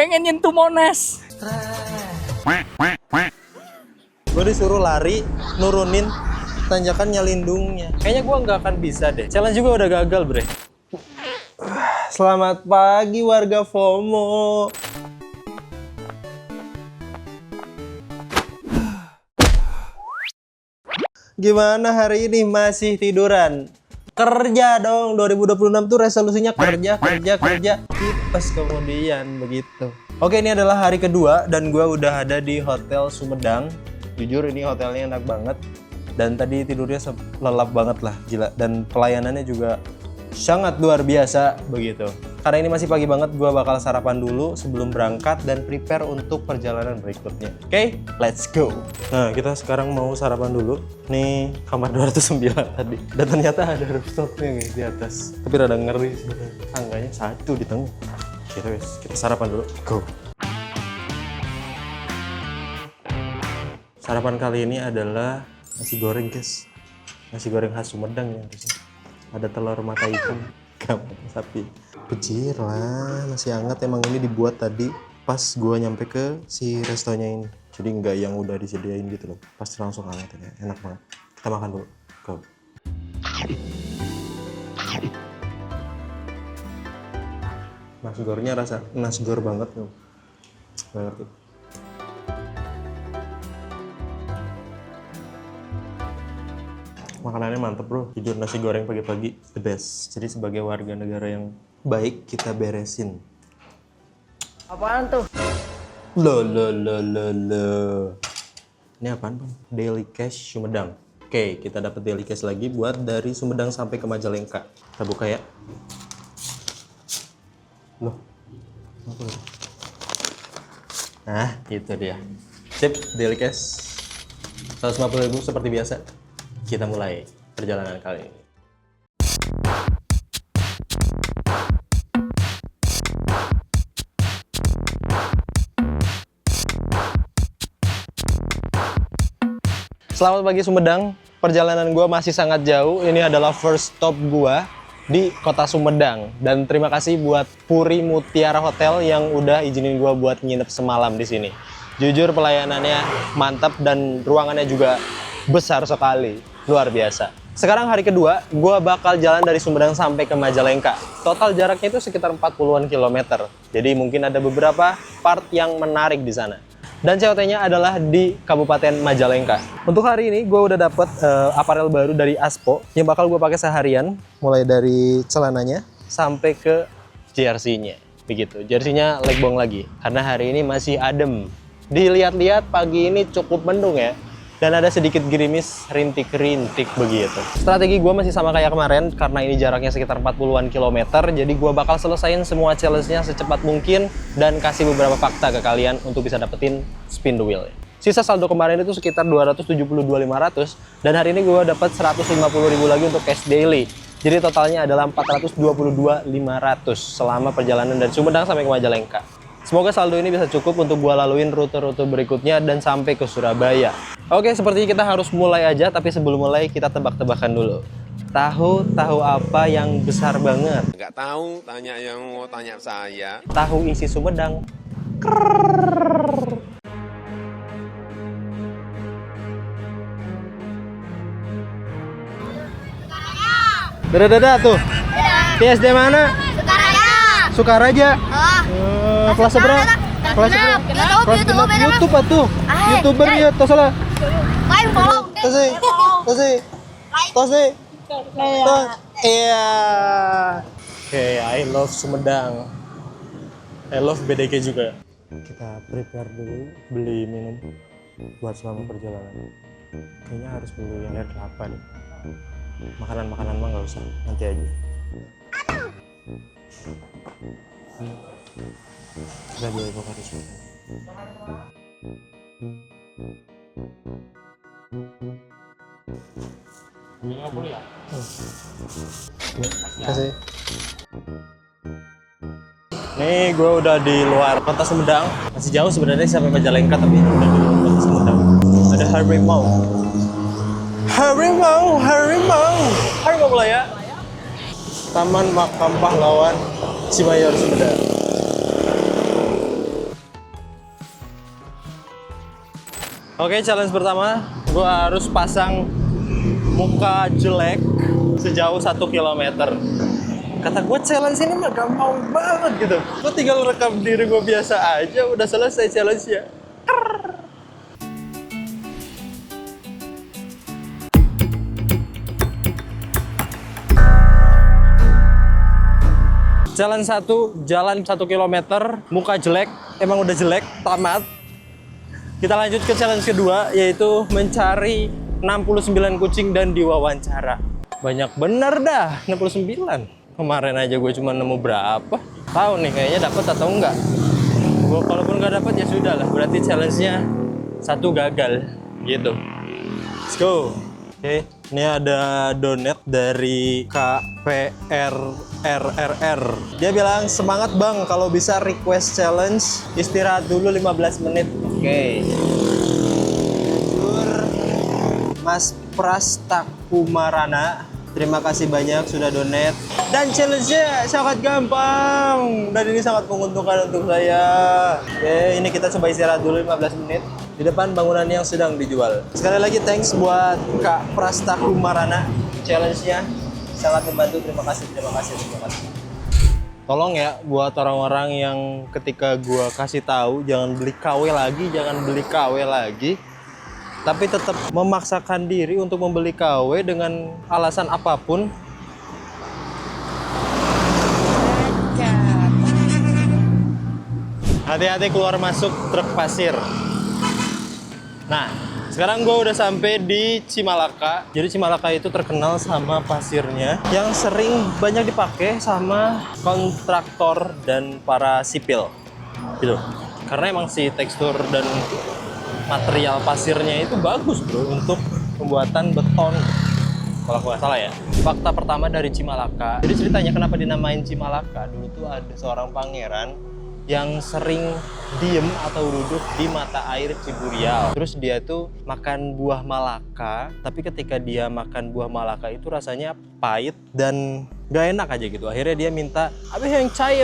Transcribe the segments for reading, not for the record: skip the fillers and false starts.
pengen nyentuh Monas. Gue disuruh lari, nurunin tanjakan Nyalindungnya. Kayaknya gue nggak akan bisa deh. Challenge juga udah gagal, bre. Selamat pagi warga FOMO. Gimana hari ini, masih tiduran? Kerja dong, 2026 tuh resolusinya kerja. Tipes kemudian begitu. Oke, ini adalah hari kedua dan gue udah ada di Hotel Sumedang. Jujur ini hotelnya enak banget. Dan tadi tidurnya lelap banget lah, gila. Dan pelayanannya juga sangat luar biasa begitu. Karena ini masih pagi banget, gue bakal sarapan dulu sebelum berangkat dan prepare untuk perjalanan berikutnya. Oke, let's go. Nah, kita sekarang mau sarapan dulu. Nih, kamar 209 tadi. Dan ternyata ada rooftopnya guys di atas. Tapi rada ngeri sih. Tangganya satu di tengah. Kita sarapan dulu. Go. Sarapan kali ini adalah nasi goreng guys. Nasi goreng khas Sumedang ya harusnya. Ada telur mata ikan, mata sapi. Kecil lah, masih hangat. Emang ini dibuat tadi pas gua nyampe ke si restonya ini. Jadi nggak yang udah disediain gitu loh. Pasti langsung hangat ya, enak banget. Kita makan dulu. Go. Nasi gorengnya rasa nasi gor banget tuh. Nggak ngerti. Makanannya mantep bro, jujur nasi goreng pagi-pagi the best. Jadi sebagai warga negara yang baik, kita beresin. Apaan tuh? Loh. Ini apaan bang? Daily Cash Sumedang. Oke, kita dapat Daily Cash lagi buat dari Sumedang sampai ke Majalengka. Kita buka ya. Loh. Nah, itu dia. Sip, Daily Cash. 150.000 seperti biasa. Kita mulai perjalanan kali ini. Selamat pagi Sumedang. Perjalanan gue masih sangat jauh. Ini adalah first stop gue di kota Sumedang. Dan terima kasih buat Puri Mutiara Hotel yang udah izinin gue buat nginep semalam di sini. Jujur pelayanannya mantap dan ruangannya juga besar sekali. Luar biasa. Sekarang hari kedua, gue bakal jalan dari Sumedang sampai ke Majalengka. Total jaraknya itu sekitar 40-an kilometer. Jadi mungkin ada beberapa part yang menarik di sana. Dan COT-nya adalah di Kabupaten Majalengka. Untuk hari ini, gue udah dapet aparel baru dari Aspo yang bakal gue pakai seharian, mulai dari celananya sampai ke jersey-nya. Begitu. Jersey-nya legbong lagi, karena hari ini masih adem. Dilihat-lihat pagi ini cukup mendung ya. Dan ada sedikit gerimis rintik-rintik begitu. Strategi gue masih sama kayak kemarin, karena ini jaraknya sekitar 40-an kilometer, jadi gue bakal selesain semua challenge-nya secepat mungkin dan kasih beberapa fakta ke kalian untuk bisa dapetin spin the wheel. Sisa saldo kemarin itu sekitar 272.500 dan hari ini gue dapat 150.000 lagi untuk cash daily. Jadi totalnya adalah 422.500 selama perjalanan dari Sumedang sampai ke Majalengka. Semoga saldo ini bisa cukup untuk gua laluin rute-rute berikutnya dan sampai ke Surabaya. Oke, sepertinya kita harus mulai aja, tapi sebelum mulai kita tebak-tebakan dulu. Tahu apa yang besar banget? Nggak tahu, tanya yang mau tanya saya. Tahu isi Sumedang. Dadah tuh. PSD mana? Sukaraja. Kelas berapa? Kelas berapa? YouTube atuh. YouTuber ya, tos salah. Lain follow. Tos. Iya. Oke, I love Sumedang. I love BDG juga. Kita prepare dulu, beli minum buat selama perjalanan. Kayaknya harus beli air kelapa nih. Makanan mah nggak usah, nanti aja. Kita beli harus makan. Kasih. Nih gue udah di luar kota Sumedang. Masih jauh sebenarnya sampai Majalengka, tapi udah di luar kota Sumedang. Ada harimau Malaya. Taman Makam Pahlawan Cimayor Sumedang. Oke, challenge pertama, gue harus pasang muka jelek sejauh 1 kilometer. Kata gue challenge ini mah gampang banget gitu. Gue tinggal rekam diri gue biasa aja, udah selesai challenge-nya. Challenge 1, jalan 1 kilometer, muka jelek, emang udah jelek, tamat. Kita lanjut ke challenge kedua, yaitu mencari 69 kucing dan diwawancara. Banyak bener dah, 69. Kemarin aja gue cuma nemu berapa? Tahu nih kayaknya dapat atau enggak. Gue kalaupun nggak dapat ya sudah lah, berarti challenge-nya 1 gagal gitu. Let's go. Oke, ini ada donat dari KPRRR. Dia bilang, semangat bang, kalau bisa request challenge, istirahat dulu 15 menit. Oke. Mas Prastakumarana, terima kasih banyak sudah donate. Dan challenge-nya sangat gampang. Dan ini sangat menguntungkan untuk saya. Oke, ini kita coba istirahat dulu 15 menit. Di depan bangunan yang sedang dijual. Sekali lagi thanks buat Kak Prastakumarana. Challenge-nya sangat membantu. Terima kasih. Tolong ya buat orang-orang yang ketika gua kasih tahu jangan beli KW lagi, tapi tetap memaksakan diri untuk membeli KW dengan alasan apapun. Hati-hati keluar masuk truk pasir. Nah, sekarang gue udah sampai di Cimalaka. Jadi Cimalaka itu terkenal sama pasirnya yang sering banyak dipakai sama kontraktor dan para sipil. Gitu. Karena emang si tekstur dan material pasirnya itu bagus bro untuk pembuatan beton. Kalau aku nggak salah ya. Fakta pertama dari Cimalaka. Jadi ceritanya kenapa dinamain Cimalaka. Dulu tuh ada seorang pangeran yang sering diem atau duduk di mata air Ciburial. Terus dia tuh makan buah malaka, tapi ketika dia makan buah malaka itu rasanya pahit dan gak enak aja gitu. Akhirnya dia minta, abeh yang cai.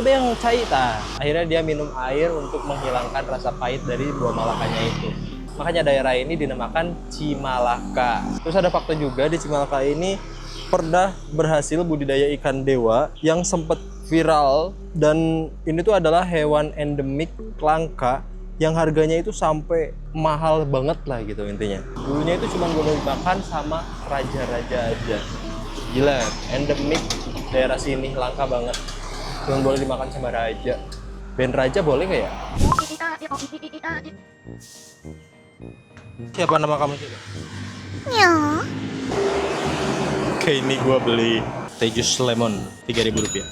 Akhirnya dia minum air untuk menghilangkan rasa pahit dari buah malakanya itu. Makanya daerah ini dinamakan Cimalaka. Terus ada fakta juga di Cimalaka ini pernah berhasil budidaya ikan dewa yang sempat viral, dan ini tuh adalah hewan endemik langka yang harganya itu sampai mahal banget lah gitu intinya. Dulunya itu cuma boleh dimakan sama raja-raja aja. Gila, endemik daerah sini langka banget. Cuma boleh dimakan sama raja. Band raja boleh nggak ya? Siapa nama kamu juga? Ya. Oke, ini gua beli teh jus lemon Rp3.000.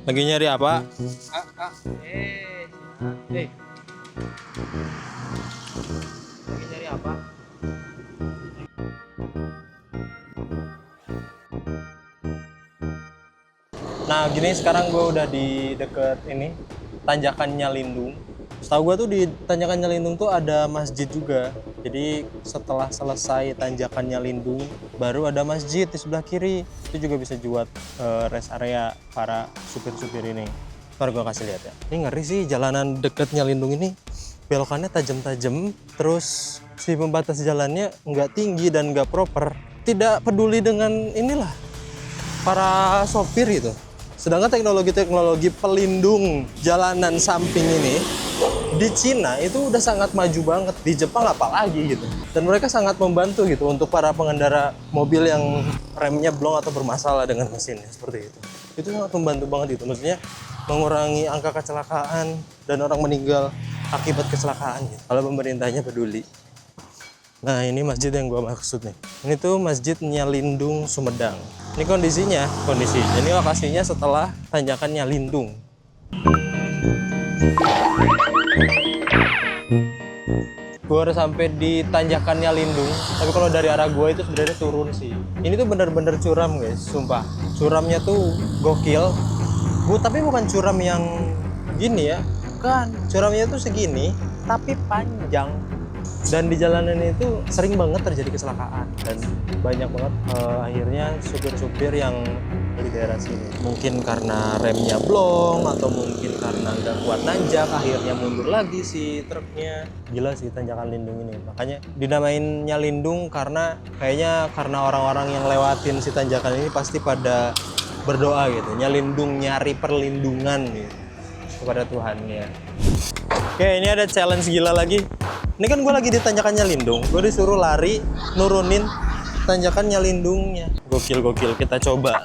Lagi nyari apa? Lagi nyari apa? Nah gini, sekarang gue udah di deket ini Tanjakan Nyalindung. Setahu gue tuh di Tanjakan Nyalindung tuh ada masjid juga. Jadi setelah selesai Tanjakan Nyalindung baru ada masjid di sebelah kiri. Itu juga bisa buat rest area para supir-supir ini. Ntar gue kasih lihat ya. Ini ngeri sih jalanan deket Nyalindung ini. Belokannya tajam-tajam. Terus si pembatas jalannya nggak tinggi dan nggak proper. Tidak peduli dengan inilah para sopir gitu. Sedangkan teknologi pelindung jalanan samping ini di Cina itu udah sangat maju banget, di Jepang apalagi gitu. Dan mereka sangat membantu gitu untuk para pengendara mobil yang remnya blong atau bermasalah dengan mesinnya seperti itu. Itu sangat membantu banget itu, maksudnya mengurangi angka kecelakaan dan orang meninggal akibat kecelakaan gitu, kalau pemerintahnya peduli. Nah ini masjid yang gua maksud nih. Ini tuh Masjid Nyalindung Sumedang. Ini kondisi. Ini lokasinya setelah Tanjakan Nyalindung. Gue udah sampai di Tanjakan Nyalindung, tapi kalau dari arah gue itu sebenarnya turun sih. Ini tuh bener-bener curam guys, sumpah. Curamnya tuh gokil. Tapi bukan curam yang gini ya, bukan. Curamnya tuh segini, tapi panjang. Dan di jalanan itu sering banget terjadi kecelakaan dan banyak banget akhirnya supir-supir yang di daerah sini. Mungkin karena remnya blong atau mungkin karena nggak kuat nanjak, akhirnya mundur lagi si truknya. Gila sih tanjakan Lindung ini. Makanya dinamainnya Lindung karena kayaknya karena orang-orang yang lewatin si tanjakan ini pasti pada berdoa gitu, nyalindung, nyari perlindungan gitu kepada Tuhannya. Oke, ini ada challenge gila lagi. Ini kan gue lagi di tanjakannya Lindung, gue disuruh lari nurunin tanjakannya Lindungnya. Gokil, kita coba.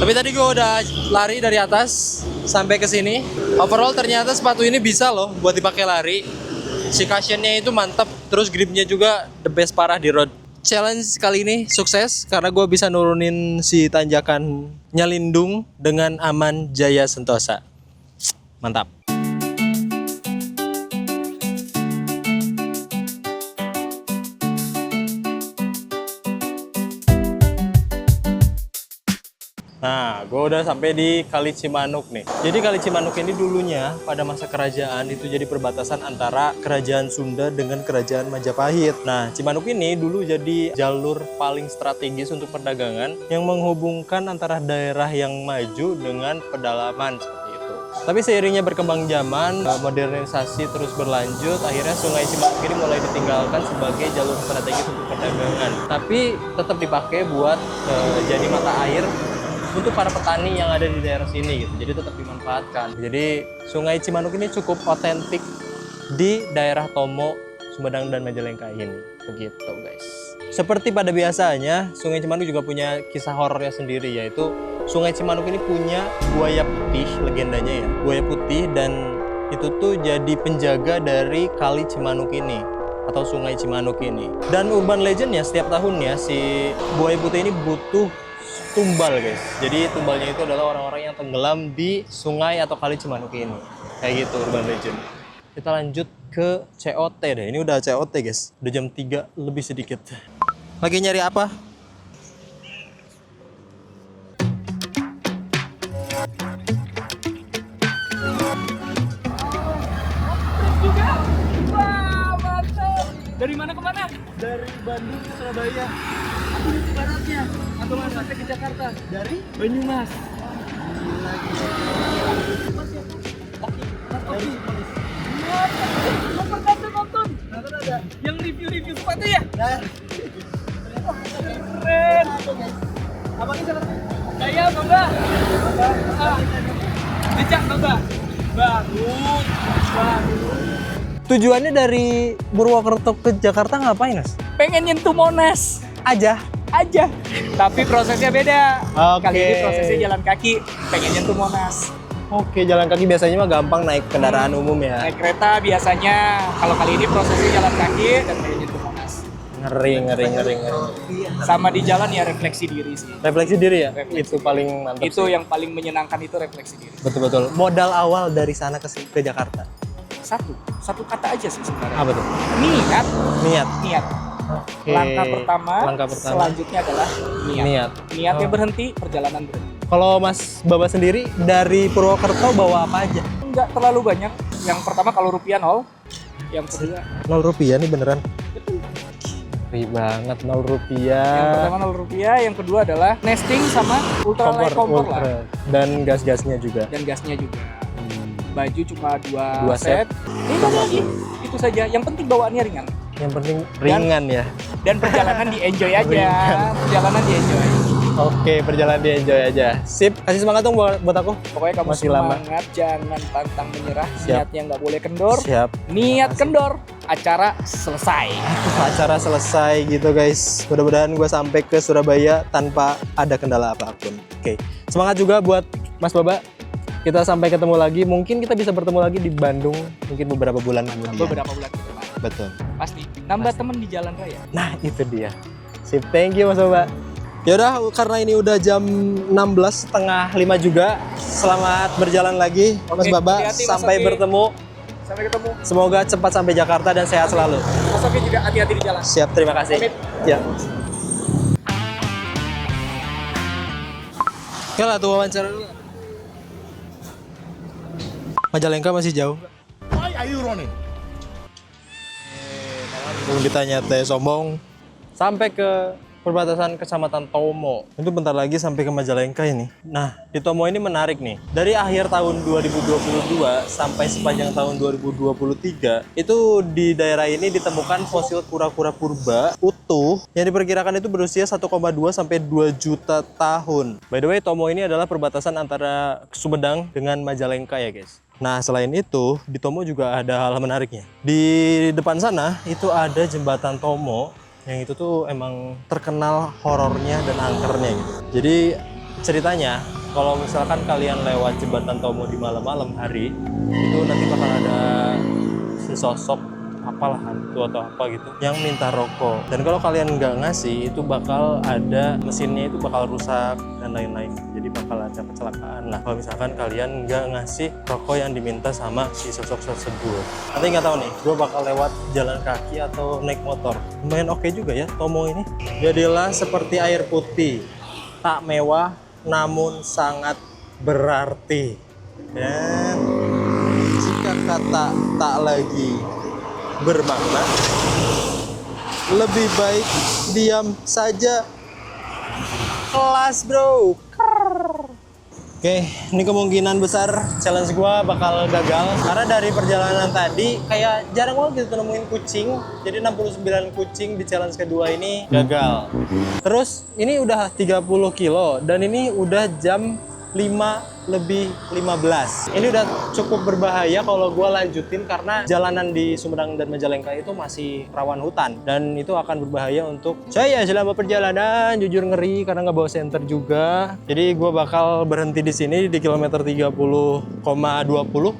Tapi tadi gue udah lari dari atas sampai ke sini. Overall ternyata sepatu ini bisa loh buat dipakai lari. Si cushionnya itu mantep, terus gripnya juga the best parah di road. Challenge kali ini sukses karena gue bisa nurunin si tanjakannya Lindung dengan aman jaya sentosa. Mantap. Nah, gue udah sampai di Kali Cimanuk nih. Jadi Kali Cimanuk ini dulunya pada masa kerajaan itu jadi perbatasan antara kerajaan Sunda dengan kerajaan Majapahit. Nah, Cimanuk ini dulu jadi jalur paling strategis untuk perdagangan yang menghubungkan antara daerah yang maju dengan pedalaman seperti itu. Tapi seiringnya berkembang zaman, modernisasi terus berlanjut, akhirnya Sungai Cimanuk ini mulai ditinggalkan sebagai jalur strategis untuk perdagangan. Tapi tetap dipakai buat jadi mata air untuk para petani yang ada di daerah sini gitu. Jadi tetap dimanfaatkan. Jadi Sungai Cimanuk ini cukup otentik di daerah Tomo, Sumedang dan Majalengka ini. Begitu guys. Seperti pada biasanya, Sungai Cimanuk juga punya kisah horornya sendiri, yaitu Sungai Cimanuk ini punya buaya putih, legendanya ya. Buaya putih, dan itu tuh jadi penjaga dari Kali Cimanuk ini atau Sungai Cimanuk ini. Dan urban legendnya setiap tahunnya si buaya putih ini butuh tumbal guys. Jadi tumbalnya itu adalah orang-orang yang tenggelam di sungai atau Kali Cimanuk ini. Kayak gitu urban legend. Kita lanjut ke COT deh. Ini udah COT guys. Udah jam 3 lebih sedikit. Lagi nyari apa? Wah, mantap. Dari mana ke mana? Dari Bandung ke Surabaya. Aku di baratnya. Atau sampai ke Jakarta. Dari Banyumas. Nonton. Yang review sepatu ya? Keren. Apa ini sepatu? Saya Bamba. Becak Bamba. Baru. Tujuannya dari Purwokerto ke Jakarta ngapain, Mas? Pengen nyentuh Monas Aja. tapi prosesnya beda. Oke. Kali ini prosesnya jalan kaki, pengen nyentuh Monas. Oke, jalan kaki biasanya mah gampang naik kendaraan umum ya. Naik kereta biasanya, kalau kali ini prosesnya jalan kaki dan pengen nyentuh Monas. Ngeri. Sama di jalan ya refleksi diri sih. Refleksi diri ya? Refleksi Itu paling mantap Itu sih. yang paling menyenangkan itu refleksi diri. Betul. Modal awal dari sana ke Jakarta. Satu kata aja sih sebenarnya. Apa tuh? Niat. Oke. Langkah pertama. Selanjutnya adalah niat. Niatnya berhenti, perjalanan berhenti. Kalau Mas Baba sendiri dari Purwokerto bawa apa aja? Enggak terlalu banyak. Yang pertama kalau rupiah nol. Yang kedua 0 rupiah nih beneran? betul. Ngeri banget 0 Yang rupiah. pertama 0 rupiah, yang kedua adalah nesting sama ultralight kompor lah. Dan gas-gasnya juga. Dan gasnya juga. Baju cuma dua Dua set. set. Lagi. Itu saja. Yang penting bawaannya ringan. Yang penting ringan ya. Dan perjalanan di enjoy aja. Perjalanan di enjoy. Oke, perjalanan di enjoy aja. Sip, kasih semangat dong buat aku. Pokoknya kamu Masih lama. semangat, jangan pantang menyerah. Siap. Niatnya nggak boleh kendor. Siap. Niat kendor, acara selesai. Acara selesai gitu guys. Mudah-mudahan gue sampai ke Surabaya tanpa ada kendala apapun. Oke, semangat juga buat Mas Baba. Kita sampai ketemu lagi. Mungkin kita bisa bertemu lagi di Bandung. Mungkin beberapa bulan kemudian. Beberapa bulan ke depan. Betul. Pasti. Nambah temen di jalan raya. Nah itu dia. Sip, thank you Mas Baba. Yaudah, karena ini udah jam 16, setengah 5 juga. Selamat berjalan lagi, Mas Oke, Baba. hati-hati, Mas Sampai Oki. bertemu. Sampai ketemu. Semoga cepat sampai Jakarta dan sehat selalu. Mas Oki juga hati-hati di jalan. Siap, terima kasih. Pamit. Ya. Oke lah, tuh wawancara dulu. Majalengka masih jauh. Why are you running? Belum ditanya teh sombong. Sampai ke perbatasan Kecamatan Tomo. Itu bentar lagi sampai ke Majalengka ini. Nah, di Tomo ini menarik nih. Dari akhir tahun 2022 sampai sepanjang tahun 2023, itu di daerah ini ditemukan fosil kura-kura purba utuh yang diperkirakan itu berusia 1,2 sampai 2 juta tahun. By the way, Tomo ini adalah perbatasan antara Sumedang dengan Majalengka ya, guys. Nah, selain itu, di Tomo juga ada hal menariknya. Di depan sana itu ada jembatan Tomo yang itu tuh emang terkenal horornya dan angkernya gitu. Jadi ceritanya kalau misalkan kalian lewat jembatan Tomo di malam-malam hari, itu nanti bakal ada sesosok apalah hantu atau apa gitu yang minta rokok. Dan kalau kalian nggak ngasih, itu bakal ada mesinnya itu bakal rusak dan lain-lain. Jadi bakal ada kecelakaan lah kalau misalkan kalian nggak ngasih rokok yang diminta sama si sosok tersebut. Nanti nggak tahu nih, gue bakal lewat jalan kaki atau naik motor. Lumayan oke juga ya Tomo ini. Jadilah seperti air putih, tak mewah namun sangat berarti. Dan jika kata tak lagi bermakna, lebih baik diam saja. Kelas bro. Oke, ini kemungkinan besar challenge gua bakal gagal karena dari perjalanan tadi kayak jarang banget gitu nemuin kucing. Jadi 69 kucing di challenge kedua ini gagal. Terus ini udah 30 kilo dan ini udah jam 5:15. Ini udah cukup berbahaya kalau gue lanjutin karena jalanan di Sumedang dan Majalengka itu masih rawan hutan dan itu akan berbahaya untuk saya selama perjalanan. Jujur ngeri karena nggak bawa senter juga. Jadi gue bakal berhenti di sini di kilometer 30,20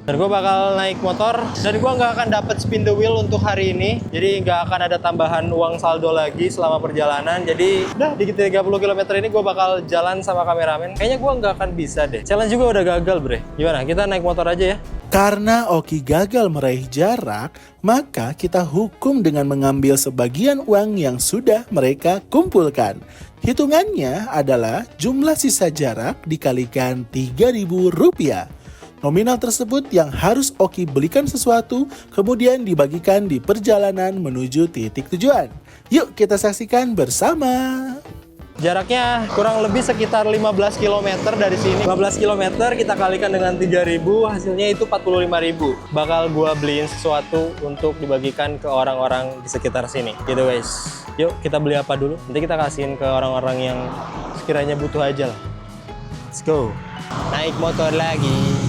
dan gue bakal naik motor dan gue nggak akan dapet spin the wheel untuk hari ini. Jadi nggak akan ada tambahan uang saldo lagi selama perjalanan. Jadi udah di 30 km ini gue bakal jalan sama kameramen. Kayaknya gue nggak akan bisa deh. Challenge juga udah gagal, bre. Gimana? Kita naik motor aja ya? Karena Oki gagal meraih jarak, maka kita hukum dengan mengambil sebagian uang yang sudah mereka kumpulkan. Hitungannya adalah jumlah sisa jarak dikalikan Rp3.000. Nominal tersebut yang harus Oki belikan sesuatu, kemudian dibagikan di perjalanan menuju titik tujuan. Yuk kita saksikan bersama. Jaraknya kurang lebih sekitar 15 km dari sini. 15 km kita kalikan dengan 3.000, hasilnya itu 45.000. Bakal gua beliin sesuatu untuk dibagikan ke orang-orang di sekitar sini. Gitu guys. Yuk kita beli apa dulu? Nanti kita kasihin ke orang-orang yang sekiranya butuh aja lah. Let's go. Naik motor lagi.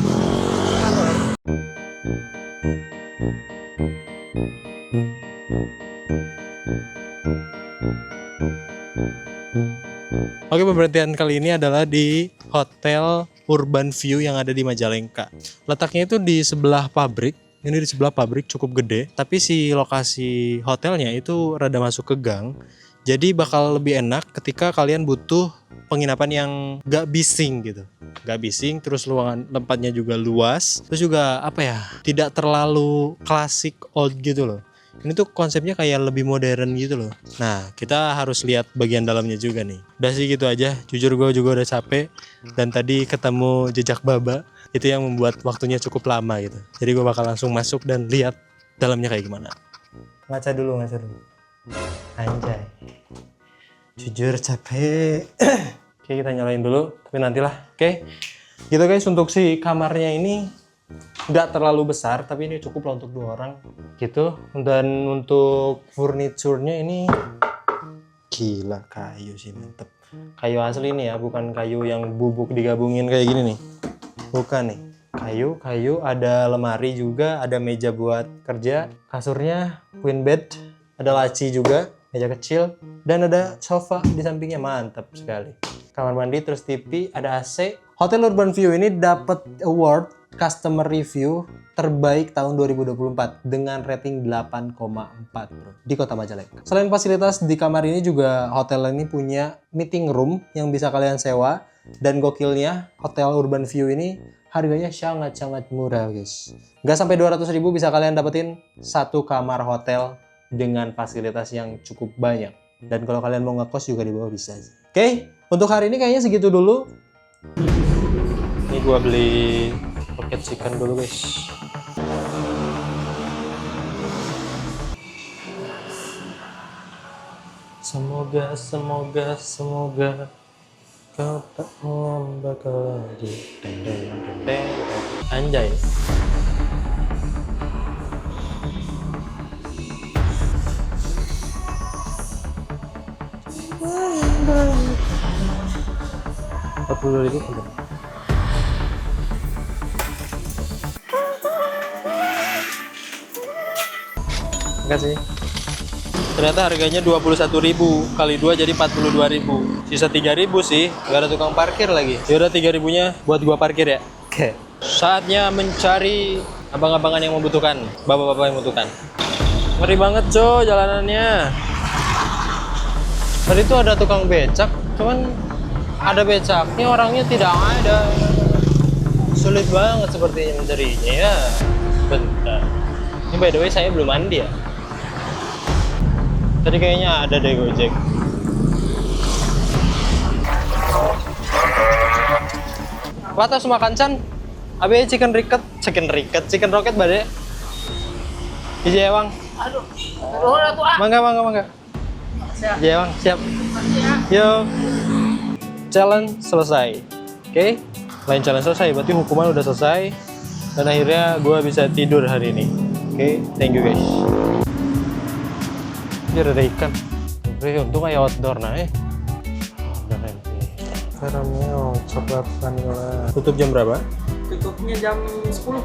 Oke, pemberhentian kali ini adalah di Hotel Urban View yang ada di Majalengka. Letaknya itu di sebelah pabrik. Ini di sebelah pabrik cukup gede, tapi si lokasi hotelnya itu rada masuk ke gang. Jadi bakal lebih enak ketika kalian butuh penginapan yang gak bising gitu. Gak bising, terus ruangan tempatnya juga luas. Terus juga apa ya, tidak terlalu klasik old gitu loh. Ini tuh konsepnya kayak lebih modern gitu loh. Nah, kita harus lihat bagian dalamnya juga nih. Udah sih gitu aja. Jujur gue juga udah capek. Dan tadi ketemu jejak baba. Itu yang membuat waktunya cukup lama gitu. Jadi gue bakal langsung masuk dan lihat dalamnya kayak gimana. Ngaca dulu. Anjay. Jujur capek. Oke, kita nyalain dulu. Tapi nantilah. Oke. Gitu guys, untuk si kamarnya ini nggak terlalu besar, tapi ini cukup lah untuk 2 orang gitu. Dan untuk furniturnya ini gila, kayu sih mantep. Kayu asli nih ya, bukan kayu yang bubuk digabungin kayak gini nih. Bukan nih, kayu, ada lemari juga, ada meja buat kerja, kasurnya queen bed, ada laci juga, meja kecil, dan ada sofa di sampingnya. Mantap sekali. Kamar mandi, terus TV, ada AC. Hotel Urban View ini dapat award customer review terbaik tahun 2024 dengan rating 8,4 bro di Kota Majalengka. Selain fasilitas di kamar ini juga hotel ini punya meeting room yang bisa kalian sewa, dan gokilnya Hotel Urban View ini harganya sangat-sangat murah guys. Nggak sampai 200.000 bisa kalian dapetin satu kamar hotel dengan fasilitas yang cukup banyak. Dan kalau kalian mau ngekos juga di bawah bisa. Oke, untuk hari ini kayaknya segitu dulu. Ini gua beli pocket chicken dulu guys. Semoga kau tak ngambek lagi. Anjay. $42.000 kan? Makasih. Ternyata harganya 21.000 kali 2 jadi 42.000. Sisa 3.000 sih, gak ada tukang parkir lagi. Yaudah 3.000-nya buat gua parkir ya. Oke. Saatnya mencari abang-abangan yang membutuhkan, bapak-bapak yang membutuhkan. Ngeri banget coy jalanannya. Tadi tuh ada tukang becak, cuman ada becaknya orangnya tidak ada. Sulit banget sepertinya mencarinya ya. Bentar. Ini by the way saya belum mandi ya. Tadi kayaknya ada deh Gojek. Wata semua kancan. Abi chicken rocket bade. Iji ewang. Aduh. Mangga. Siap. Iji ewang, siap. Yo. Challenge selesai. Oke. Lain challenge selesai, berarti hukuman udah selesai. Dan akhirnya gue bisa tidur hari ini. Oke, thank you guys. Dia ada ikan. Untung kayak outdoor nah Karamel, coklat vanilla. Tutup jam berapa? Tutupnya jam 10.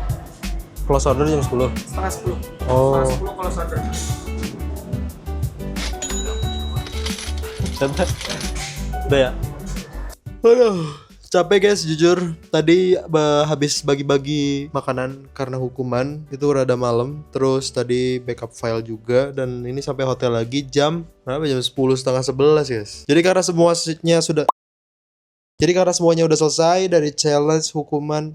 Close order jam 10? Setengah 10. Oh. Setengah 10 kalau order. Udah ya? Aduh, capek guys jujur. Tadi habis bagi-bagi makanan karena hukuman itu rada malam. Terus tadi backup file juga. Dan ini sampai hotel lagi jam berapa? Jam 10 setengah 11 guys. Jadi karena semuanya udah selesai dari challenge hukuman.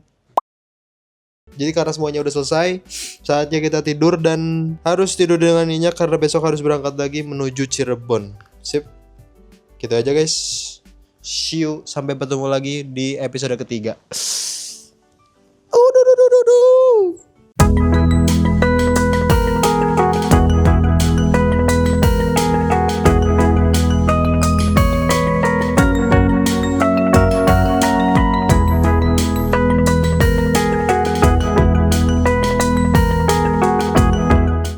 Jadi karena semuanya udah selesai, saatnya kita tidur dan harus tidur dengan nyenyak karena besok harus berangkat lagi menuju Cirebon. Sip. Gitu aja guys. See you, sampai bertemu lagi di episode ketiga.